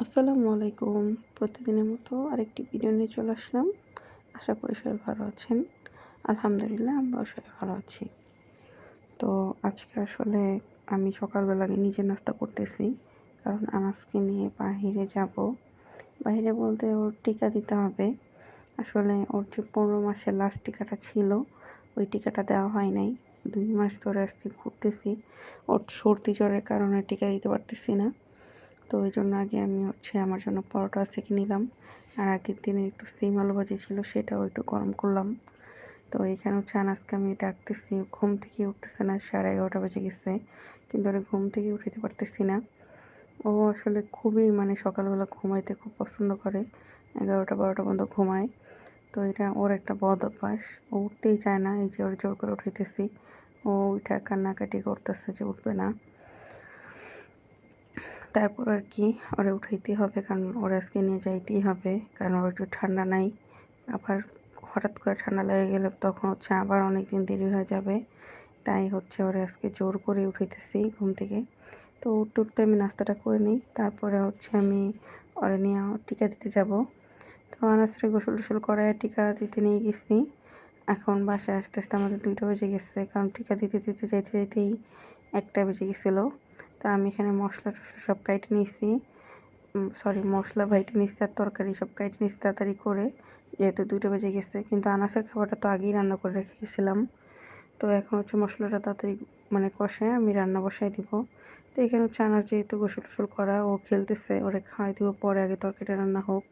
আসসালামু আলাইকুম। প্রতিদিনের মতো আরেকটি ভিডিও নিয়ে চলে আসলাম। আশা করি সবাই ভালো আছেন। আলহামদুলিল্লাহ আমরাও সবাই ভালো আছি। তো আজকে আসলে আমি সকালবেলা নিজে নাস্তা করতেছি। কারণ আনাজকে নিয়ে বাহিরে যাব। বাহিরে বলতে ওর টিকা দিতে হবে। আসলে ওর যে 15 মাসের লাস্ট টিকাটা ছিল, ওই টিকাটা দেওয়া হয় নাই। 2 মাস ধরে আজকে ঘুরতেছি। ওর সর্দি জ্বরের কারণে টিকা দিতে পারতেছি না। তো ওই জন্য আগে আমি আমার জন্য পরোটা থেকে নিলাম। আর আগের দিনে একটু সিম আলু ভাজি ছিল, সেটাও একটু গরম করলাম। তো এখানে আনাজকে আমি ডাকতেছি, ঘুম থেকে উঠতেছে না। 11:30 বেজে গেছে, কিন্তু ওরা ঘুম থেকে উঠাতে পারতেছি না। ও আসলে খুবই সকালবেলা ঘুমাইতে খুব পছন্দ করে। 11টা-12টা পর্যন্ত ঘুমায়। তো এটা ওর একটা বদ অভ্যাস। ও উঠতেই চায় না। এই যে ওর জোর করে উঠাইতেছি, ও উঠে কান্নাকাটি করতেছে যে উঠবে না। তারপর আর কি ওরে উঠাইতেই হবে, কারণ ওরা আজকে নিয়ে যাইতেই হবে। কারণ ওর একটু ঠান্ডা নাই। আবার হঠাৎ করে ঠান্ডা লেগে গেলে তখন আবার অনেক দিন দেরি হয়ে যাবে। তাই ওরে আজকে জোর করে উঠাইতেছি ঘুম থেকে। তো উঠতে উঠতে আমি নাস্তাটা করে নিই। তারপরে আমি ওরে নিয়ে টিকা দিতে যাব। তো আনাজরে গোসল টোসল করায় টিকা দিতে নিয়ে গেছি। এখন বাসায় আস্তে আস্তে আমাদের 2টা বেজে গেছে, কারণ টিকা দিতে দিতে যাইতে যাইতেই 1টা বেজে গেছিলো। তো আমি এখানে মশলা টশলা সব কাইটে নিয়েছি। মশলা বাইটে নিয়েছি আর তরকারি সব কাইটে নিয়েছি তাড়াতাড়ি করে, যেহেতু 2টা বেজে গেছে। কিন্তু আনাজের খাবারটা তো আগেই রান্না করে রেখে গেছিলাম। তো এখন মশলাটা তাড়াতাড়ি কষায় আমি রান্না বসাই দিব। তো এখানে আনাজ যেহেতু গোসল টোসল করা, ও খেলতেছে, ওরে খাওয়াই দিব পরে, আগে তরকারিটা রান্না হোক।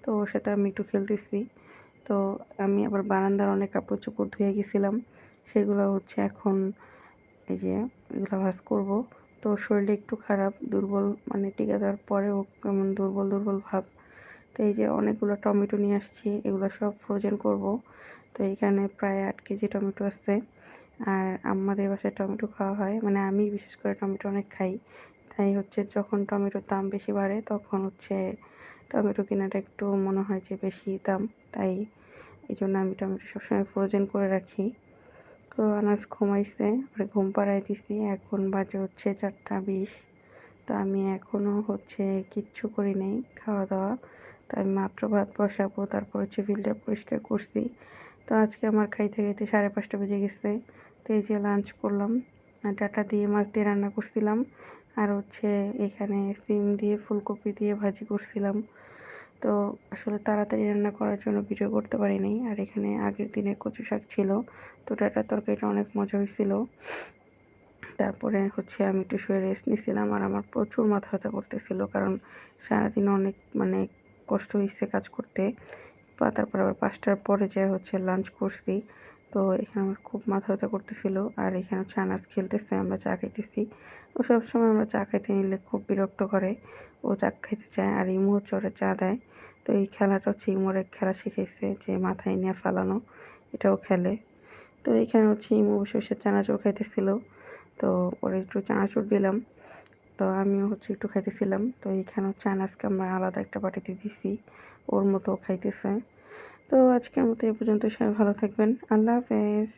তো ওর সাথে আমি একটু খেলতেছি। তো আমি আবার বারান্দার অনেক কাপড় চোপড় ধুয়ে গেছিলাম, সেগুলো এখন এই যে এগুলো ভাঁজ করব। তো শরীরটা একটু খারাপ, দুর্বল, টিকা দেওয়ার পরেও কেমন দুর্বল দুর্বল ভাব। তো এই যে অনেকগুলো টমেটো নিয়ে আসছি, এগুলো সব ফ্রোজেন করব। তো এখানে প্রায় 8 কেজি টমেটো আছে। আর আমাদের বাসায় টমেটো খাওয়া হয়, আমি বিশেষ করে টমেটো অনেক খাই। তাই যখন টমেটোর দাম বেশি বাড়ে তখন টমেটো কেনাটা একটু মনে হয় যে বেশি দাম। তাই এই জন্য আমি টমেটো সবসময় ফ্রোজেন করে রাখি। তো আনাজ ঘুমাইছে, ওরে ঘুম পাড়াই দিছি। এখন বাজে 4টা 20। তো আমি এখনও কিচ্ছু করি নাই খাওয়া দাওয়া। তো আমি মাত্র ভাত বসাবো, তারপর ফিল্টার পরিষ্কার করছি। তো আজকে আমার খাইতে খাইতে 5:30 বেজে গেছে। তো এই যে লাঞ্চ করলাম, ডাঁটা দিয়ে মাছ দিয়ে রান্না করছিলাম। আর এখানে সিম দিয়ে ফুলকপি দিয়ে ভাজি করছিলাম। তো আসলে তাড়াতাড়ি রান্না করার জন্য ভিডিও করতে পারি নাই। আর এখানে আগের দিনের কচু শাক ছিল। তো ডাঁটার তরকারিটা অনেক মজা হয়েছিল। তারপরে আমি একটু শুয়ে রেস্ট নিয়েছিলাম। আর আমার প্রচুর মাথা ব্যথা করতেছিল, কারণ সারাদিন অনেক কষ্ট হয়েছে কাজ করতে। তারপর আবার 5টার পরে লাঞ্চ করছি। তো এখানে আমার খুব মাথা ব্যথা করতেছিল। আর এখানে আনাজ খেলতেছে, আমরা চা খাইতেছি। ও সবসময় আমরা চা খাইতে নিলে খুব বিরক্ত করে। ও চা খাইতে চায়, আর ইমু ওরে চা দেয়। তো এই খেলাটা ইমুর এক খেলা শিখাইছে, যে মাথায় নিয়ে ফালানো, এটাও খেলে। তো এখানে ইমু বসে বসে চানাচুর খাইতেছিল। তো ওরে একটু চানাচুর দিলাম। তো আমিও একটু খাইতেছিলাম। তো এইখানে আনাজকে আমরা আলাদা একটা বাটিতে দিছি, ওর মতো খাইতেছে। তো আজকের মতো এই পর্যন্ত, সবাই ভালো থাকবেন। আল্লাহ হাফেজ।